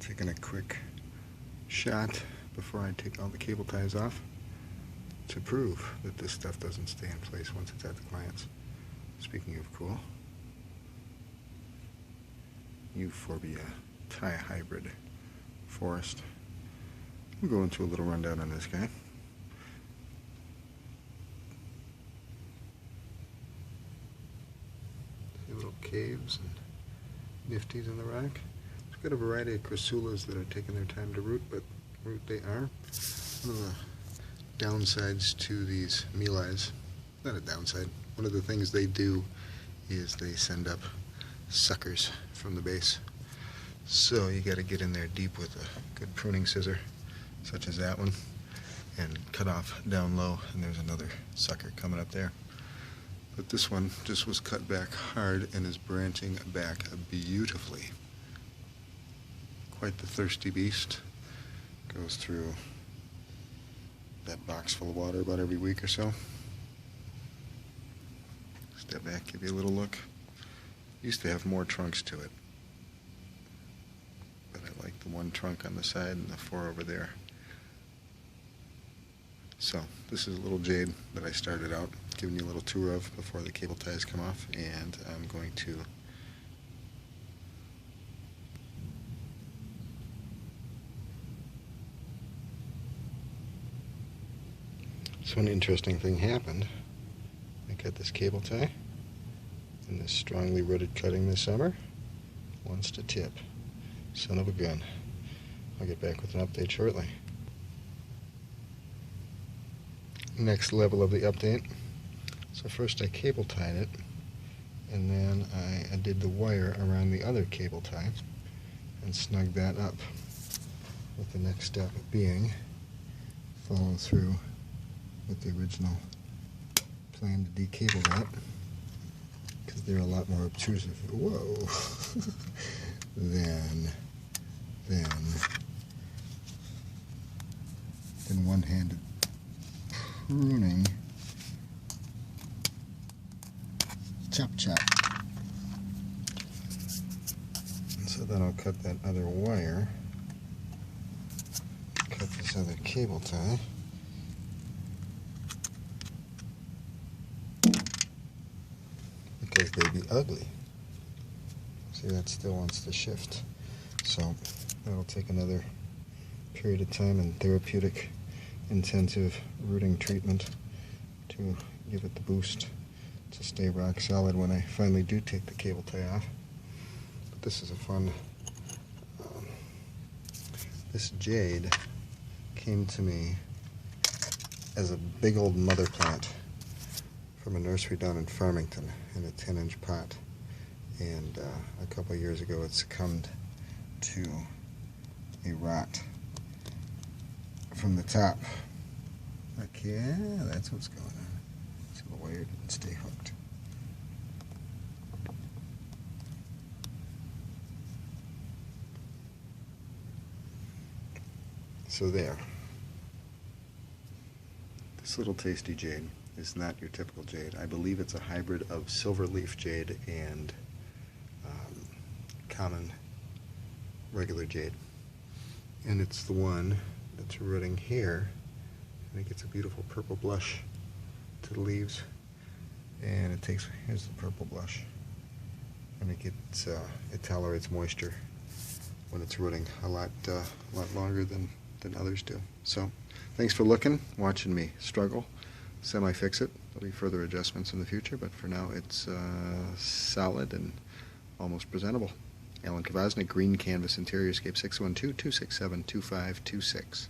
Taking a quick shot before I take all the cable ties off to prove that this stuff doesn't stay in place once it's at the client's. Speaking of cool, Euphorbia Milii Thai Hybrid forest. We'll go into a little rundown on this guy. See little caves and nifties in the rock. It's got a variety of crassulas that are taking their time to root, but root they are. One of the downsides to these Miliis, not a downside, one of the things they do is they send up suckers from the base. So you got to get in there deep with a good pruning scissor, such as that one, and cut off down low, and there's another sucker coming up there. But this one just was cut back hard and is branching back beautifully. Quite the thirsty beast. Goes through that box full of water about every week or so. Step back, give you a little look. Used to have more trunks to it, but I like the one trunk on the side and the four over there. So this is a little jade that I started out giving you a little tour of before the cable ties come off, and I'm going to so an interesting thing happened. I got this cable tie and this strongly rooted cutting this summer wants to tip. Son of a gun. I'll get back with an update shortly. Next level of the update. So first I cable tied it, and then I did the wire around the other cable tie and snugged that up, with the next step being follow through with the original plan to decable that, because they're a lot more obtrusive, whoa, than one-handed pruning. Chop chop. And so then I'll cut that other wire, cut this other cable tie, because they be ugly. See, that still wants to shift. So that'll take another period of time and therapeutic, intensive rooting treatment to give it the boost to stay rock solid when I finally do take the cable tie off. But this is a fun, this jade came to me as a big old mother plant from a nursery down in Farmington in a 10-inch pot, and a couple of years ago it succumbed to a rot from the top. Okay, that's what's going on. So the wire didn't stay hooked. So there. This little tasty jade is not your typical jade. I believe it's a hybrid of silverleaf jade and common regular jade. And it's the one that's rooting here, and it gets a beautiful purple blush to the leaves. And it takes, here's the purple blush, and it tolerates moisture when it's rooting a lot longer than others do. So thanks for looking, watching me struggle, semi-fix it. There'll be further adjustments in the future, but for now it's solid and almost presentable. Alan Kvasnik, Green Canvas Interiorscape, 612-267-2526.